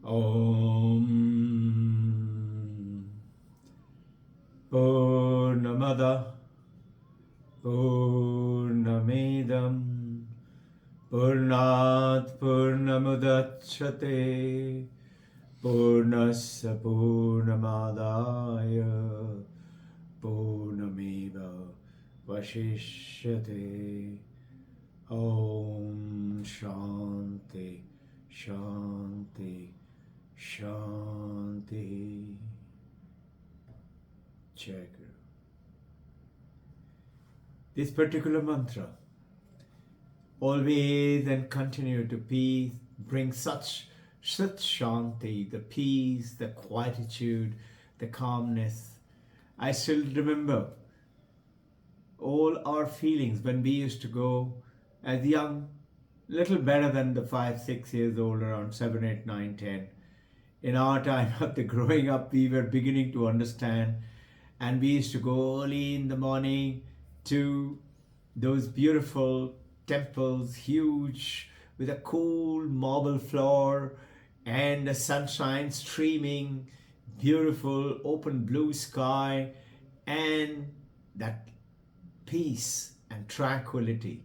Om Purnamada Purnamidam Purnat Purnamudachyate Purnasya Purnamadaya Purnameva Vashishyate. Om Shanti Shanti Shanti. Jai Guru. This particular mantra, always and continue to peace, bring such Shanti, the peace, the quietude, the calmness. I still remember all our feelings when we used to go as young, little better than the 5-6 years old, around 7, 8, 9, 10. In our time of the growing up, we were beginning to understand, and we used to go early in the morning to those beautiful temples, huge, with a cool marble floor and the sunshine streaming, beautiful open blue sky, and that peace and tranquility.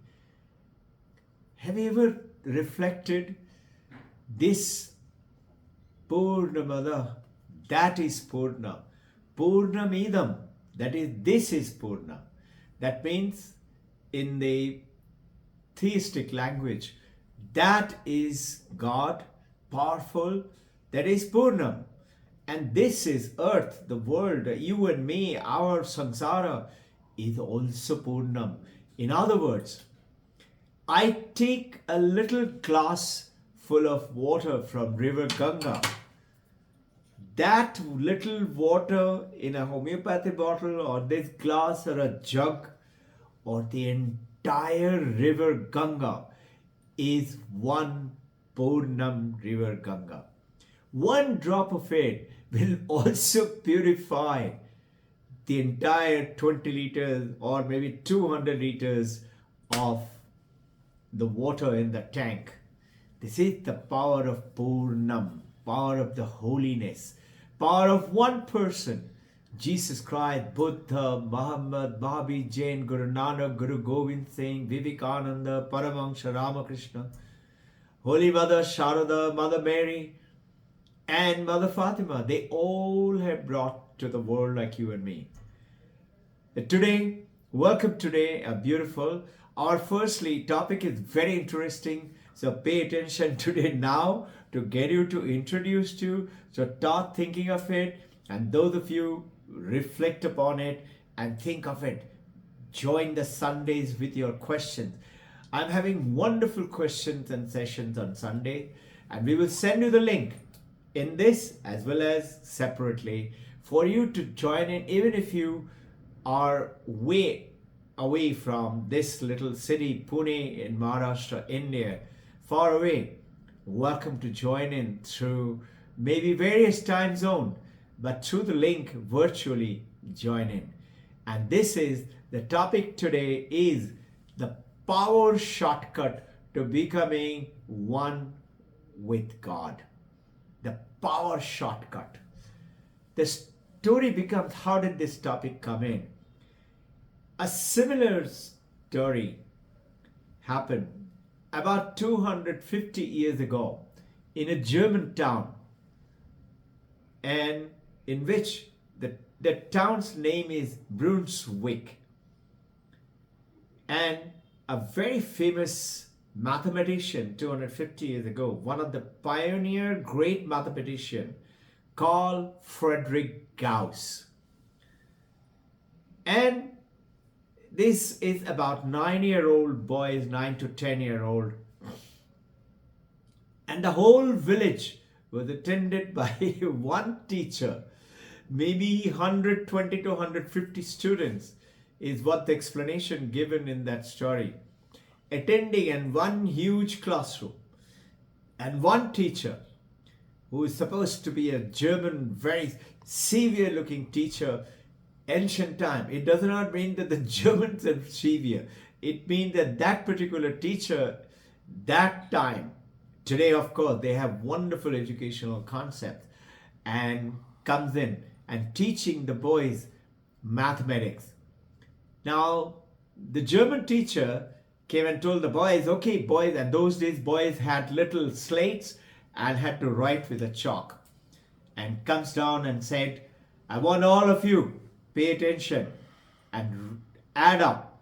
Have you ever reflected this Purnamada? That is Purna. Purnamidam, that is, this is Purna. That means in the theistic language, that is God, powerful, that is Purnam. And this is earth, the world, you and me, our samsara is also Purnam. In other words, I take a little glass full of water from river Ganga. That little water in a homeopathy bottle or this glass or a jug or the entire river Ganga is one Purnam river Ganga. One drop of it will also purify the entire 20 liters or maybe 200 liters of the water in the tank. This is the power of Purnam, power of the holiness, power of one person, Jesus Christ, Buddha, Muhammad, Mahavir, Jain, Guru Nanak, Guru Gobind Singh, Vivekananda, Paramahansa Ramakrishna, Holy Mother Sharada, Mother Mary, and Mother Fatima. They all have brought to the world like you and me. Today, welcome today, a beautiful. Our firstly topic is very interesting, so pay attention today now to get you to introduce to. So start thinking of it, and those of you reflect upon it and think of it. Join the Sundays with your questions. I'm having wonderful questions and sessions on Sunday, and we will send you the link in this as well as separately for you to join in, even if you are way away from this little city, Pune in Maharashtra, India, far away. Welcome to join in through maybe various time zone, but through the link virtually join in. And this is the topic today is the power shortcut to becoming one with God. The power shortcut. The story becomes, how did this topic come in? A similar story happened about 250 years ago in a German town, and in which the town's name is Brunswick. And a very famous mathematician 250 years ago, one of the pioneer great mathematician called Friedrich Gauss. And this is about 9-year-old boys, 9 to 10-year-old. And the whole village was attended by one teacher. Maybe 120 to 150 students is what the explanation given in that story. Attending in one huge classroom. And one teacher who is supposed to be a German, very severe looking teacher, ancient time. It does not mean that the Germans are severe. It means that that particular teacher, that time, Today, of course, they have wonderful educational concepts and comes in and teaching the boys mathematics. Now, the German teacher came and told the boys, okay, boys, and those days boys had little slates and had to write with a chalk. And comes down and said, I want all of you pay attention and add up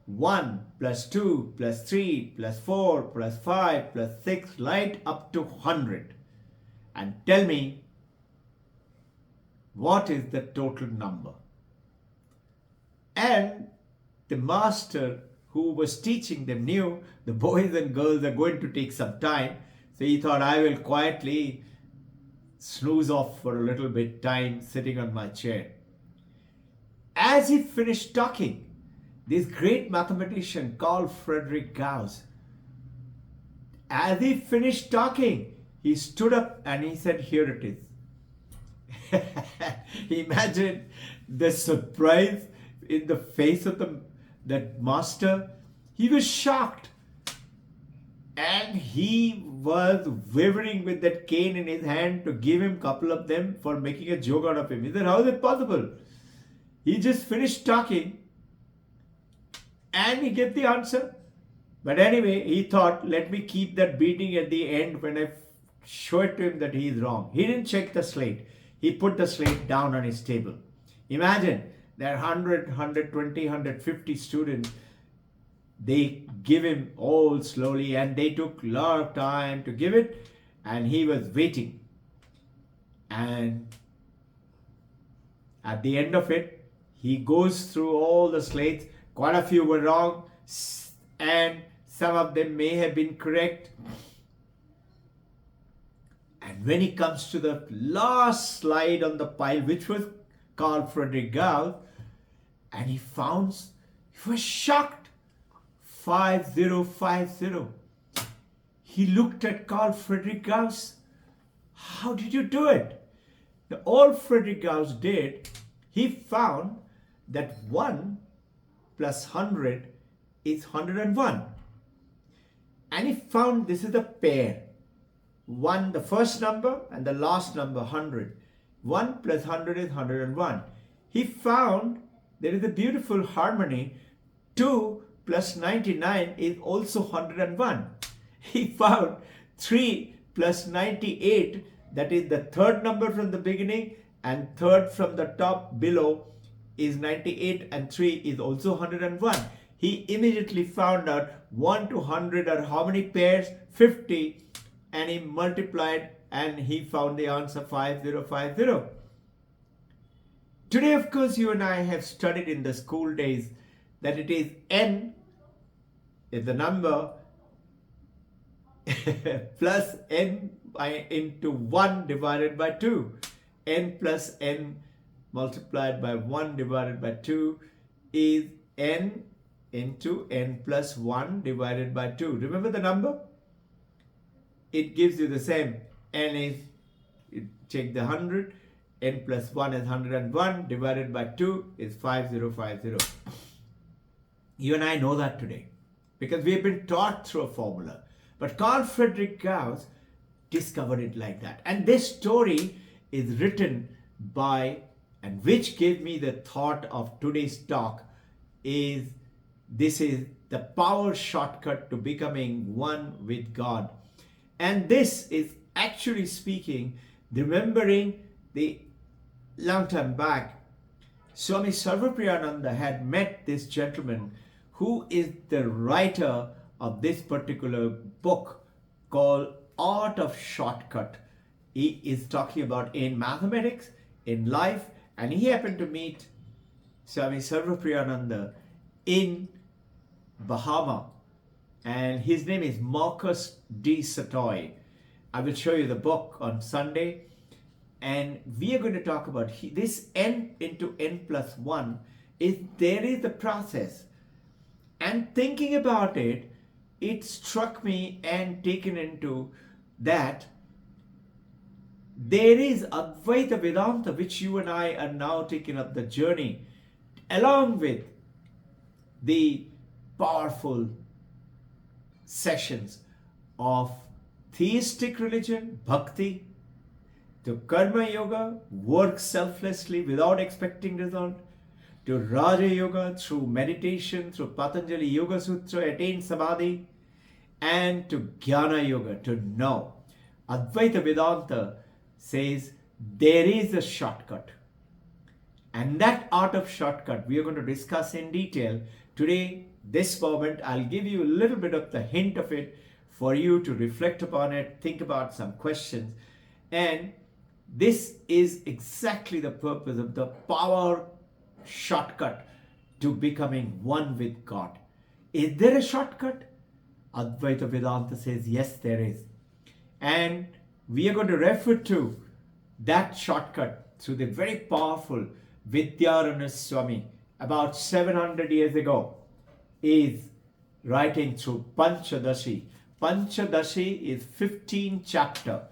1 plus 2 plus 3 plus 4 plus 5 plus 6 right up to 100 and tell me what is the total number. And the master who was teaching them knew the boys and girls are going to take some time, so he thought, I will quietly snooze off for a little bit time sitting on my chair. As he finished talking, this great mathematician called Friedrich Gauss, as he finished talking, he stood up and he said, here it is. Imagine the surprise in the face of that master. He was shocked. And he was wavering with that cane in his hand to give him a couple of them for making a joke out of him. He said, how is it possible? He just finished talking and he gave the answer. But anyway, he thought, let me keep that beating at the end when I show it to him that he is wrong. He didn't check the slate. He put the slate down on his table. Imagine there are 100, 120, 150 students. They give him all slowly and they took a lot of time to give it and he was waiting. And at the end of it, he goes through all the slates. Quite a few were wrong and some of them may have been correct. And when he comes to the last slide on the pile, which was called Friedrich Gauss, and he was shocked. 5050. He looked at Carl Friedrich Gauss. How did you do it? All Friedrich Gauss did, he found that 1 plus 100 is 101. And he found this is a pair. 1, the first number, and the last number, 100. 1 plus 100 is 101. He found there is a beautiful harmony. 2 plus 99 is also 101. He found 3 plus 98, that is the third number from the beginning and third from the top below is 98 and 3 is also 101. He immediately found out 1 to 100 are how many pairs? 50, and he multiplied and he found the answer 5050. Today, of course, you and I have studied in the school days that it is n is the number plus n into 1 divided by 2. N plus n multiplied by 1 divided by 2 is n into n plus 1 divided by 2. Remember the number? It gives you the same. N is, you take the 100, n plus 1 is 101 divided by 2 is 5050. You and I know that today because we have been taught through a formula. But Carl Friedrich Gauss discovered it like that. And this story is written by, and which gave me the thought of today's talk, is this is the power shortcut to becoming one with God. And this is actually speaking, remembering the long time back, Swami Sarvapriyananda had met this gentleman who is the writer of this particular book called Art of Shortcut. He is talking about in mathematics, in life, and he happened to meet Swami Sarvapriyananda in Bahama, and his name is Marcus D. Satoy. I will show you the book on Sunday, and we are going to talk about this n into n plus 1 is there is a process. And thinking about it, it struck me and taken into that there is Advaita Vedanta, which you and I are now taking up the journey, along with the powerful sessions of theistic religion, bhakti, to karma yoga, work selflessly without expecting result, to Raja Yoga, through meditation, through Patanjali Yoga Sutra, attain samadhi, and to Jnana Yoga, to know. Advaita Vedanta says there is a shortcut. And that art of shortcut we are going to discuss in detail today. This moment, I'll give you a little bit of the hint of it for you to reflect upon it, think about some questions. And this is exactly the purpose of the power shortcut to becoming one with God. Is there a shortcut? Advaita Vedanta says yes, there is. And we are going to refer to that shortcut through the very powerful Vidyaranya Swami, about 700 years ago, is writing through Panchadashi. Panchadashi is 15 chapter.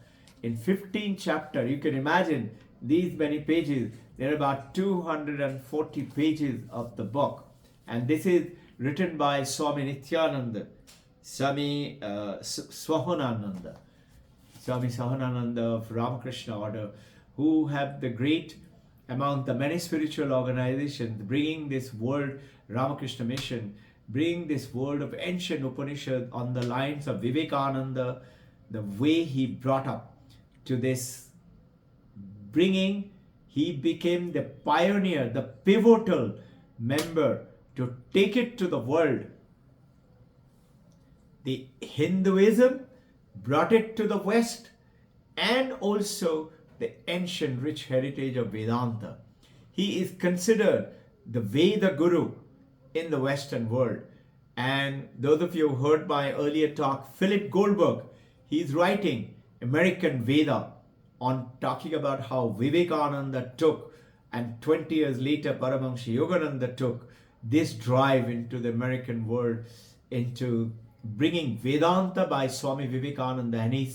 In 15 chapter, you can imagine these many pages. There are about 240 pages of the book. And this is written by Swami Nityananda, Swami Swahanananda, Swami Sahanananda of Ramakrishna order, who have the great, among the many spiritual organizations, bringing this world, Ramakrishna mission, bringing this world of ancient Upanishad on the lines of Vivekananda, the way he brought up to this bringing, he became the pioneer, the pivotal member to take it to the world. The Hinduism brought it to the West, and also the ancient rich heritage of Vedanta. He is considered the Veda Guru in the Western world. And those of you who heard my earlier talk, Philip Goldberg, he's writing American Veda on talking about how Vivekananda took, and 20 years later Paramahansa Yogananda took this drive into the American world, into bringing Vedanta by Swami Vivekananda, and he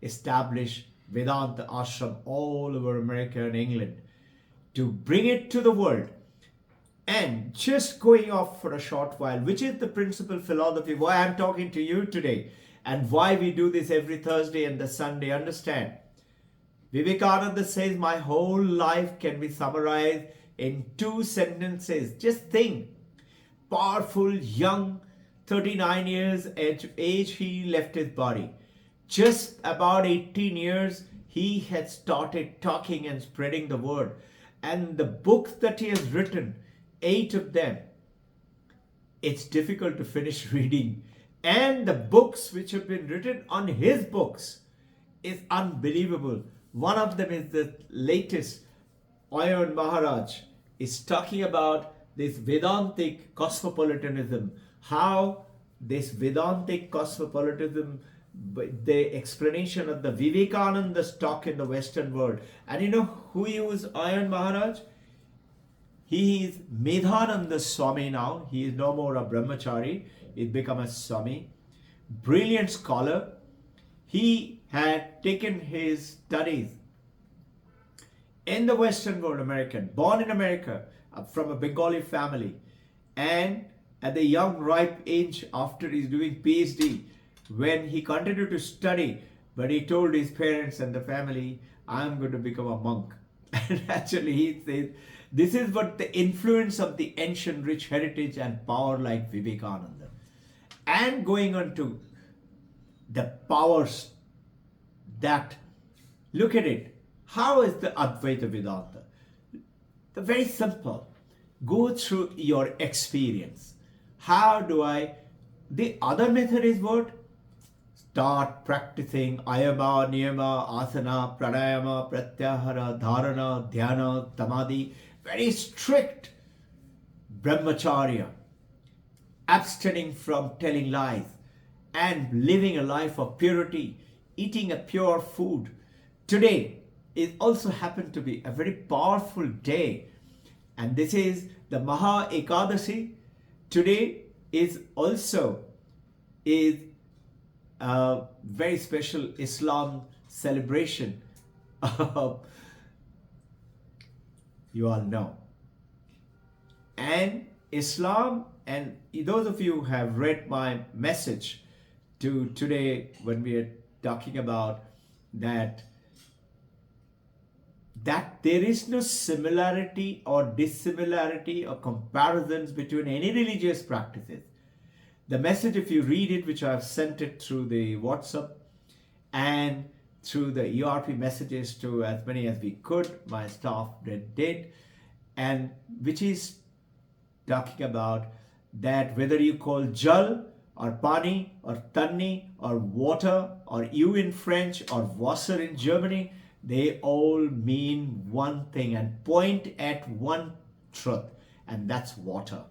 established Vedanta ashram all over America and England to bring it to the world. And just going off for a short while, which is the principal philosophy, why I'm talking to you today and why we do this every Thursday and the Sunday, understand. Vivekananda says my whole life can be summarized in 2 sentences. Just think, powerful, young, 39 years age, he left his body. Just about 18 years, he had started talking and spreading the word. And the books that he has written, 8 of them, it's difficult to finish reading. And the books which have been written on his books is unbelievable. One of them is the latest, Ayan Maharaj is talking about this Vedantic cosmopolitanism, how this Vedantic cosmopolitanism, the explanation of the Vivekananda's talk in the Western world. And you know who he was, Ayan Maharaj? He is Medhananda Swami now. He is no more a brahmachari. He's become a Swami. Brilliant scholar. He had taken his studies in the Western world, American, born in America, from a Bengali family. And at the young, ripe age, after he's doing PhD, when he continued to study, but he told his parents and the family, I'm going to become a monk. And actually he says, this is what the influence of the ancient rich heritage and power like Vivekananda. And going on to the powers that, look at it, how is the Advaita Vedanta? The very simple, go through your experience. How do the other method is what? Start practicing ayama, niyama, asana, pranayama, pratyahara, dharana, dhyana, tamadi. Very strict brahmacharya, abstaining from telling lies and living a life of purity, eating a pure food. Today it also happened to be a very powerful day, and this is the Maha Ekadasi. Today is also a very special Islam celebration. You all know. And Islam, and those of you who have read my message to today when we are talking about that there is no similarity or dissimilarity or comparisons between any religious practices. The message, if you read it, which I've sent it through the WhatsApp and through the ERP messages to as many as we could, my staff did, and which is talking about that whether you call jal or pani or tanni or water or you in French or Wasser in Germany, they all mean one thing and point at one truth, and that's water.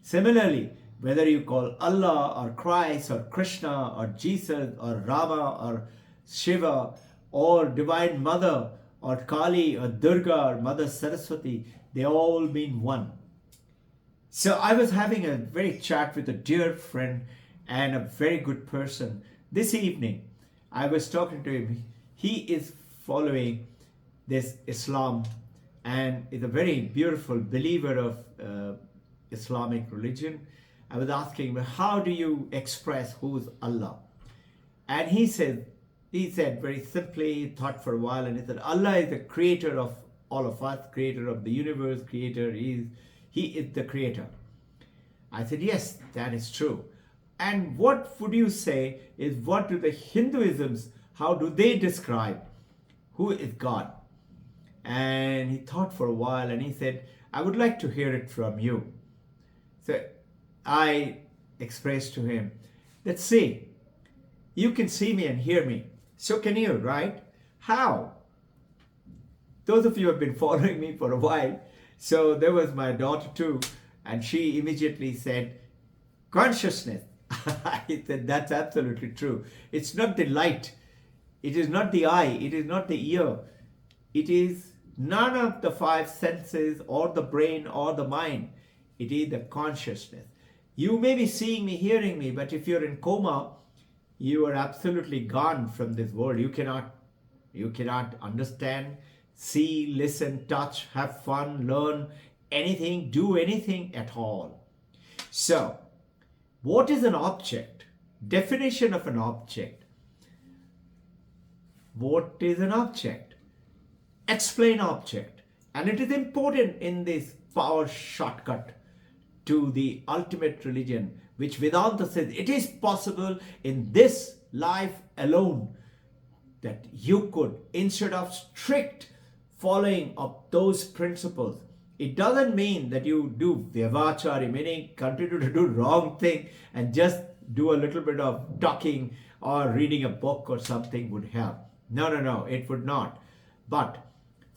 Similarly, whether you call Allah or Christ or Krishna or Jesus or Rama or Shiva or Divine Mother or Kali or Durga or Mother Saraswati, they all mean one. So I was having a very chat with a dear friend and a very good person this evening. I was talking to him. He is following this Islam and is a very beautiful believer of Islamic religion. I was asking him, how do you express who's Allah? And he said very simply, thought for a while, and he said, Allah is the creator of all of us, creator of the universe, creator. He is the creator. I said, yes, that is true. And what would you say is, what do the Hinduisms, how do they describe who is God? And he thought for a while and he said, I would like to hear it from you. So I expressed to him that, see, you can see me and hear me. So can you, right? How? Those of you who have been following me for a while. So there was my daughter too. And she immediately said, consciousness. I said, that's absolutely true. It's not the light. It is not the eye. It is not the ear. It is none of the five senses or the brain or the mind. It is the consciousness. You may be seeing me, hearing me, but if you're in coma, you are absolutely gone from this world. You cannot understand, see, listen, touch, have fun, learn anything, do anything at all. So, what is an object? Definition of an object. What is an object? Explain object. And it is important in this power shortcut to the ultimate religion, which Vedanta says it is possible in this life alone that you could, instead of strict following of those principles, it doesn't mean that you do vyavachari, meaning continue to do wrong thing and just do a little bit of talking or reading a book or something would help. No, it would not. But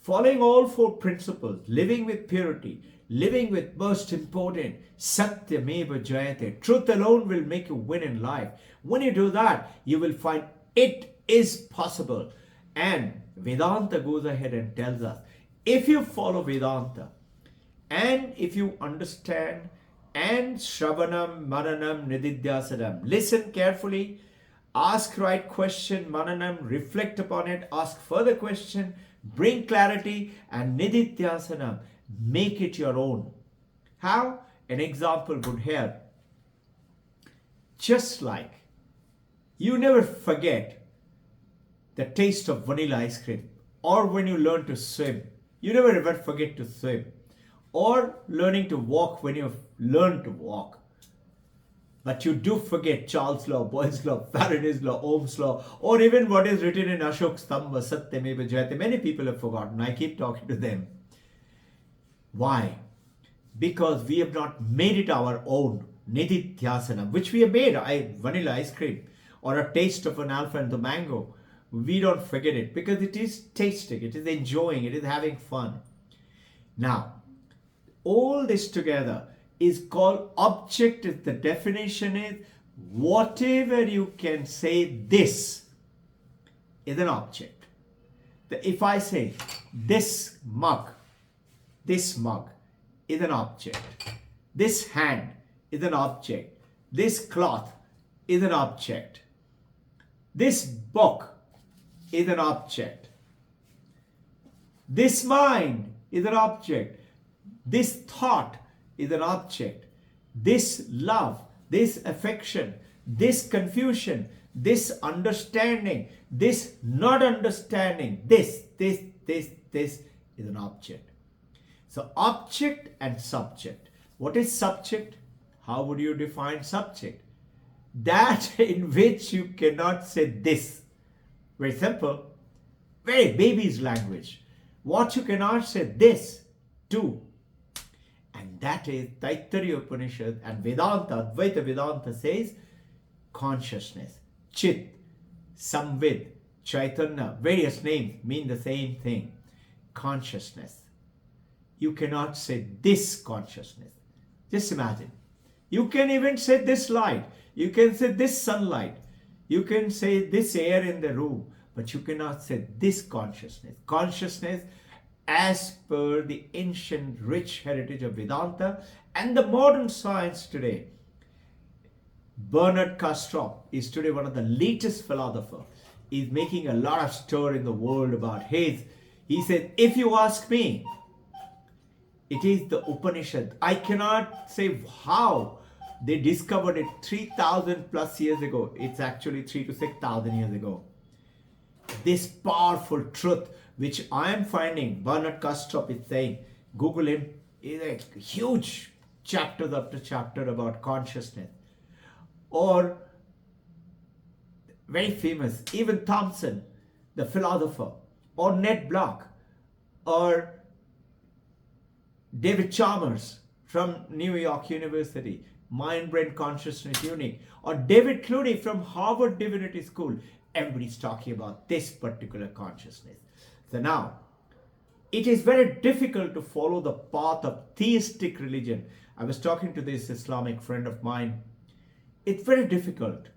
following all four principles, living with purity, living with most important, satyameva jayate, truth alone will make you win in life. When you do that, you will find it is possible. And Vedanta goes ahead and tells us, if you follow Vedanta, and if you understand, and Shravanam, Mananam, Nididhyasanam, listen carefully, ask right question, Mananam, reflect upon it, ask further question, bring clarity, and Nididhyasanam, make it your own. How? An example would help. Just like you never forget the taste of vanilla ice cream, or when you learn to swim, you never ever forget to swim, or learning to walk when you learn to walk. But you do forget Charles' law, Boyle's law, Faraday's law, Ohm's law, or even what is written in Ashok Stamba, Satyameva Jayate. Many people have forgotten. I keep talking to them. Why? Because we have not made it our own. Nididhyasana, which we have made, vanilla ice cream, or a taste of an alpha and the mango. We don't forget it because it is tasting, it is enjoying, it is having fun. Now, all this together is called object. Is the definition is whatever you can say this is an object. If I say this mug is an object. This hand is an object. This cloth is an object. This book is an object. This mind is an object. This thought is an object. This love, this affection, this confusion, this understanding, this not understanding, this is an object. So object and subject. What is subject? How would you define subject? That in which you cannot say this. Very simple. Very baby's language. What you cannot say this, do. And that is Taittiriya Upanishad and Vedanta, Advaita Vedanta says consciousness, Chit, Samvid, Chaitanya, various names mean the same thing. Consciousness. You cannot say this consciousness. Just imagine. You can even say this light. You can say this sunlight. You can say this air in the room. But you cannot say this consciousness. Consciousness as per the ancient rich heritage of Vedanta and the modern science today. Bernard Kastrop is today one of the latest philosophers. He's making a lot of stir in the world about his. He said, if you ask me, it is the Upanishad. I cannot say how they discovered it 3,000 plus years ago. It's actually 3,000 to 6,000 years ago. This powerful truth, which I am finding, Bernard Kastrop is saying, Google him, is a huge chapter after chapter about consciousness. Or very famous, even Thompson, the philosopher, or Ned Block, or David Chalmers from New York University, Mind Brain Consciousness Unit, or David Clooney from Harvard Divinity School. Everybody's talking about this particular consciousness. So now, it is very difficult to follow the path of theistic religion. I was talking to this Islamic friend of mine. It's very difficult.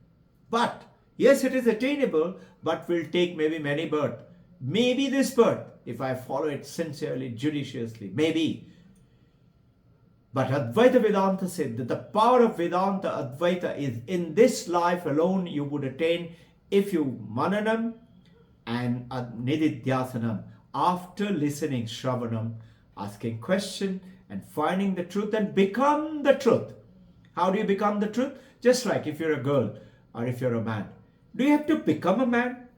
But, yes, it is attainable, but will take maybe many births. Maybe this birth, if I follow it sincerely, judiciously, maybe. But Advaita Vedanta said that the power of Vedanta, Advaita, is in this life alone you would attain if you mananam and nididhyasanam, after listening, shravanam, asking question and finding the truth and become the truth. How do you become the truth? Just like if you're a girl or if you're a man. Do you have to become a man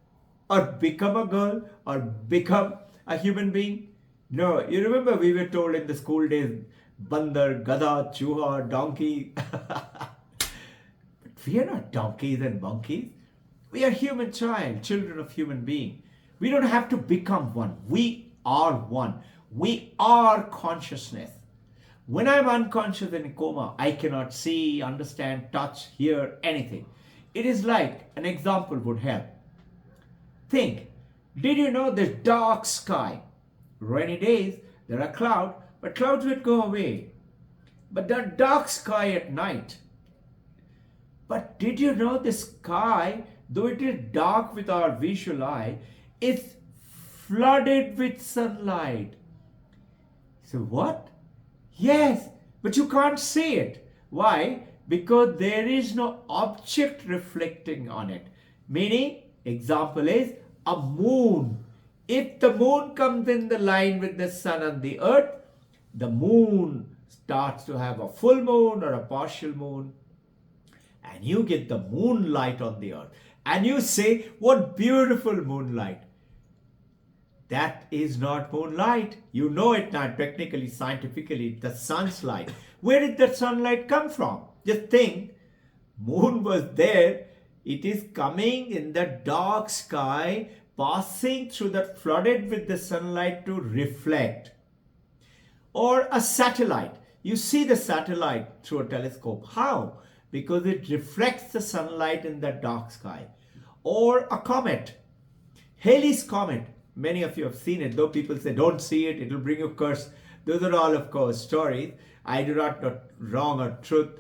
or become a girl or become a human being? No, you remember we were told in the school days, bandar, gada, chuha, donkey. But we are not donkeys and monkeys. We are human children of human being. We don't have to become one. We are one. We are consciousness. When I'm unconscious and in coma, I cannot see, understand, touch, hear anything. It is like an example would help. Think, did you know this dark sky? Rainy days, there are clouds, but clouds will go away. But the dark sky at night. But did you know the sky, though it is dark with our visual eye, is flooded with sunlight? So what? Yes, but you can't see it. Why? Because there is no object reflecting on it. Meaning, example is a moon. If the moon comes in the line with the sun and the earth, the moon starts to have a full moon or a partial moon. And you get the moonlight on the earth. And you say, what beautiful moonlight. That is not moonlight. You know it now, technically, scientifically, the sun's light. Where did that sunlight come from? Just think, moon was there. It is coming in the dark sky, passing through that flooded with the sunlight to reflect. Or a satellite. You see the satellite through a telescope. How? Because it reflects the sunlight in the dark sky. Or a comet. Halley's Comet. Many of you have seen it, though people say don't see it, it will bring you curse. Those are all, of course, stories. I do not know wrong or truth.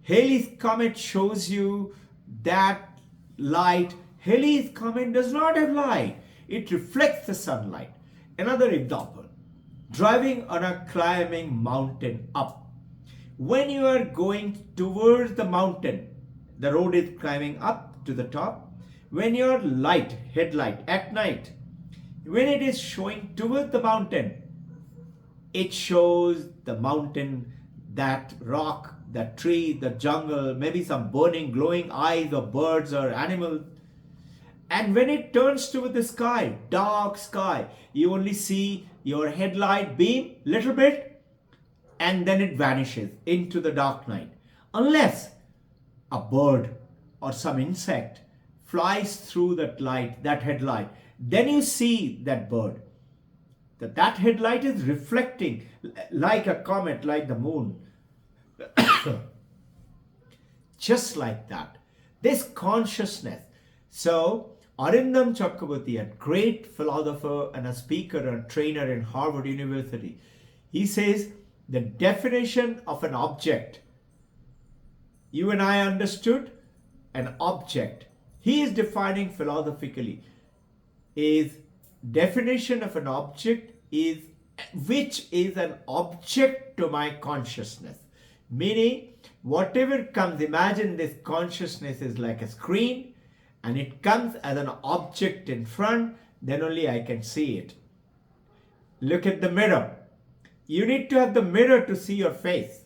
Halley's Comet shows you that light. Halley's Comet does not have light. It reflects the sunlight. Another example. Driving on a climbing mountain up. When you are going towards the mountain, the road is climbing up to the top. When your light, headlight at night, when it is showing towards the mountain, it shows the mountain, that rock, the tree, the jungle, maybe some burning, glowing eyes of birds or animals. And when it turns to the sky, dark sky, you only see your headlight beam little bit, and then it vanishes into the dark night. Unless a bird or some insect flies through that light, that headlight, then you see that bird. That headlight is reflecting like a comet, like the moon. Just like that. This consciousness. So, Arindam Chakraborty, a great philosopher and a speaker and trainer in Harvard University, he says the definition of an object, you and I understood an object. He is defining philosophically is definition of an object is which is an object to my consciousness. Meaning whatever comes, imagine this consciousness is like a screen and it comes as an object in front, then only I can see it. Look at the mirror. You need to have the mirror to see your face.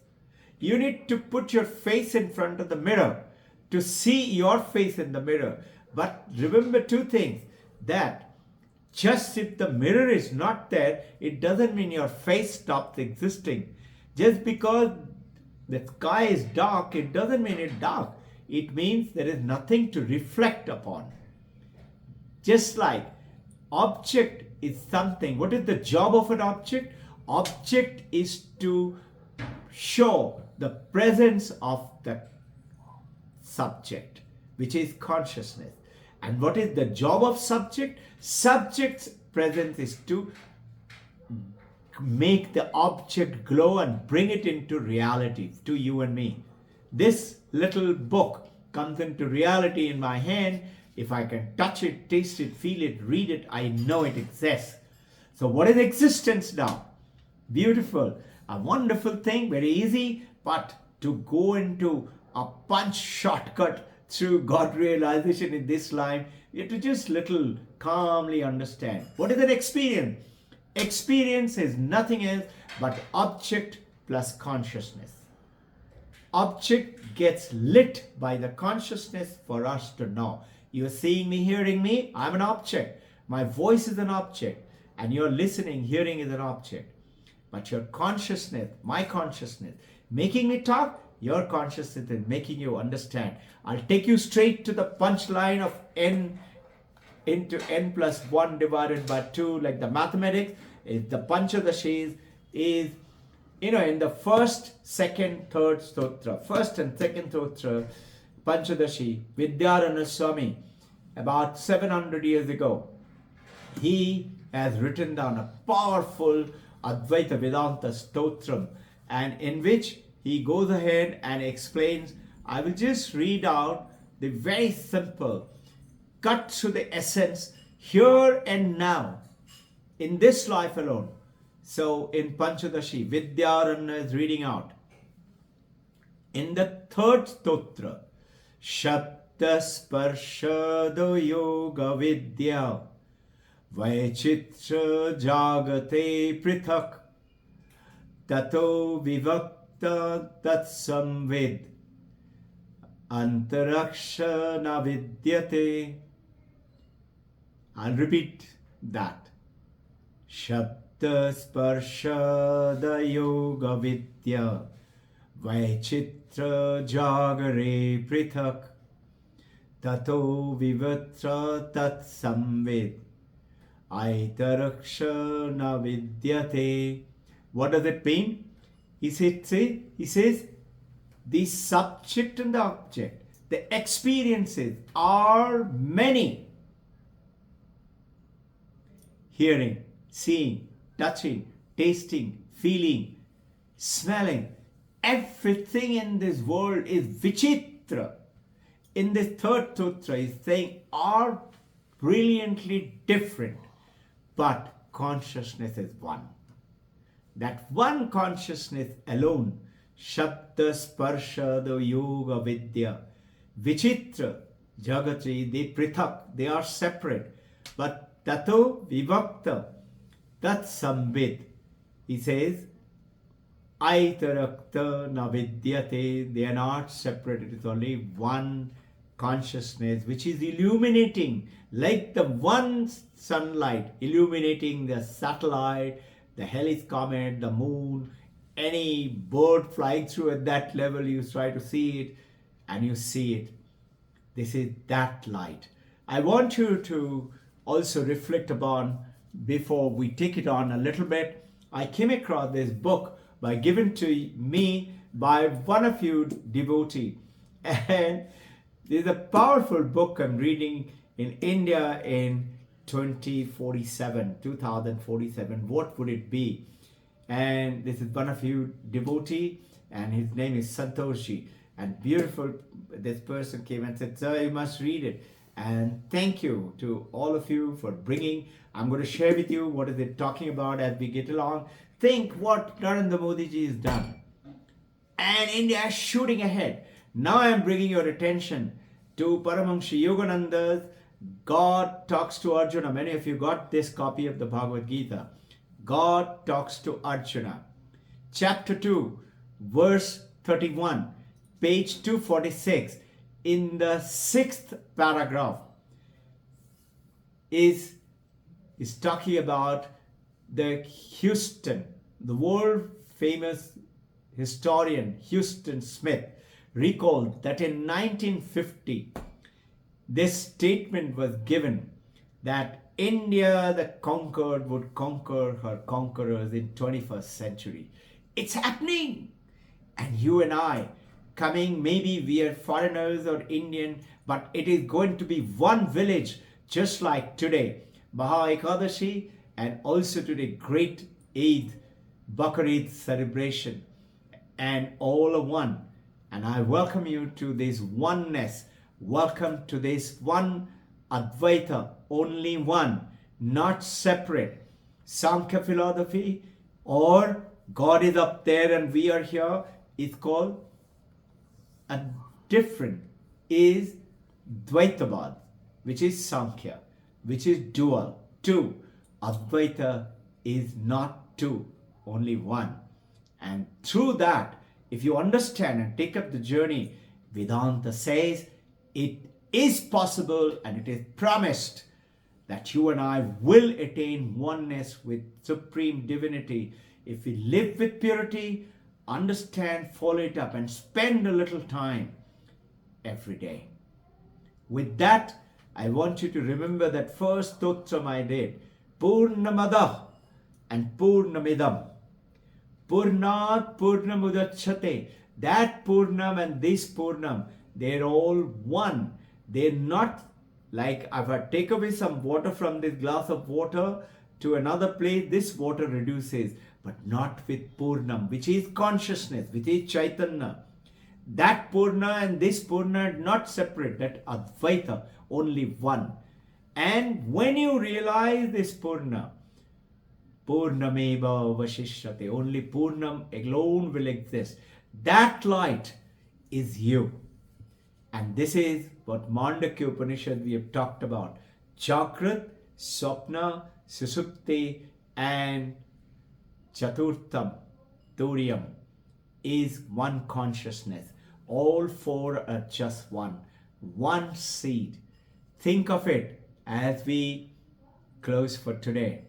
You need to put your face in front of the mirror to see your face in the mirror. But remember two things, that just if the mirror is not there, it doesn't mean your face stops existing. Just because the sky is dark, it doesn't mean it's dark. It means there is nothing to reflect upon. Just like object is something. What is the job of an object? Object is to show the presence of the subject, which is consciousness. And what is the job of subject? Subject's presence is to make the object glow and bring it into reality to you and me. This little book comes into reality in my hand. If I can touch it, taste it, feel it, read it, I know it exists. So what is existence now? Beautiful, a wonderful thing, very easy, but to go into a punch shortcut through God realization in this life, you have to just little calmly understand. What is an experience? Experience is nothing else but object plus consciousness. Object gets lit by the consciousness for us to know. You're seeing me, hearing me, I'm an object. My voice is an object. And you're listening, hearing is an object. But your consciousness, my consciousness, making me talk, your consciousness is making you understand. I'll take you straight to the punchline of n into n plus 1 divided by 2, like the mathematics. Is the Panchadashi is in the first, second, third stotra, first and second stotra, Panchadashi, Vidyarana Swami, about 700 years ago, he has written down a powerful Advaita Vedanta Stotram, and in which he goes ahead and explains. I will just read out the very simple, cut to the essence, here and now, in this life alone. So in Panchadashi, Vidyaranya is reading out. In the third stotra, Shabda Sparshado Yoga Vidya Vaichitra Jagate Prithak Tato Vivakta Tat Samvid Antarakshana Vidyate. I'll repeat that. Shabda Sparshada Yoga Vidya Vaichitra Jagare Prithak Tato Vivatra Tat Samvid Aitarakshana Vidyate. What does it mean? He says the subject and the object, the experiences are many. Hearing, seeing, touching, tasting, feeling, smelling, everything in this world is vichitra. In this third sutra, he's saying are brilliantly different, but consciousness is one. That one consciousness alone, Shabda Sparshada Yoga Vidya, Vichitra, Jagati, they prithak, they are separate, but Tato Vivakta, Tat Sambit, he says, Aitarakta navidyate. They are not separate. It is only one consciousness which is illuminating, like the one sunlight illuminating the satellite, the Halley's comet, the moon, any bird flying through at that level. You try to see it and you see it. This is that light. I want you to also reflect upon, before we take it on a little bit. I came across this book given to me by one of you devotee, and this is a powerful book I'm reading in India in 2047. What would it be? And this is one of you devotee, and his name is Santoshi. And beautiful, this person came and said, sir, you must read it. And thank you to all of you for bringing. I'm going to share with you what is it talking about as we get along. Think what Narendra Modi ji has done. And India is shooting ahead. Now I am bringing your attention to Paramahansa Yogananda's God Talks to Arjuna. Many of you got this copy of the Bhagavad Gita. God Talks to Arjuna. Chapter 2, verse 31, page 246. In the 6th paragraph is talking about the world famous historian Houston Smith recalled that in 1950 this statement was given that India the conquered would conquer her conquerors in 21st century. It's happening. And you and I coming, maybe we are foreigners or Indian, but it is going to be one village, just like today, Maha Ekadashi, and also today great Eid, Bakr Eid celebration, and all are one. And I welcome you to this oneness. Welcome to this one Advaita, only one, not separate. Sankhya philosophy or God is up there and we are here is called a different, is Dvaitavad, which is Sankhya, which is dual, two. Advaita is not two, only one. And through that, if you understand and take up the journey, Vedanta says it is possible and it is promised that you and I will attain oneness with Supreme Divinity if we live with purity, understand, follow it up, and spend a little time every day. With that, I want you to remember that first stotram I did, Purnamada and Purnamidam. Purnat Purnamudachate. That Purnam and this Purnam, they're all one. They're not like if I take away some water from this glass of water to another place, this water reduces, but not with Purnam, which is consciousness, which is Chaitanya. That Purna and this Purna are not separate, that Advaita, only one. And when you realize this Purna, Purnameva Vashishyate, only Purnam alone will exist. That light is you. And this is what Mandakya Upanishad we have talked about. Chakrat, Swapna, Susupti, and Chaturtham, Turiyam is one consciousness. All four are just one. One seed. Think of it as we close for today.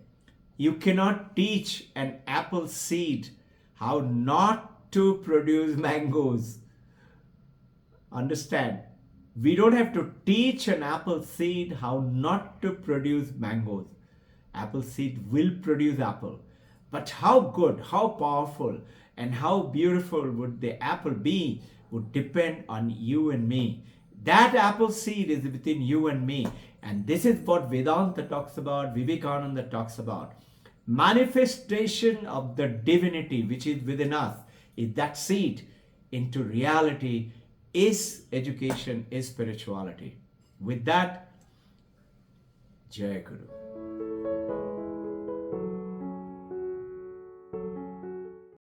You cannot teach an apple seed how not to produce mangoes. Understand? We don't have to teach an apple seed how not to produce mangoes. Apple seed will produce apple. But how good, how powerful, and how beautiful would the apple be would depend on you and me. That apple seed is within you and me. And this is what Vedanta talks about, Vivekananda talks about. Manifestation of the divinity which is within us is that seed into reality, is education, is spirituality. With that, Jai Guru.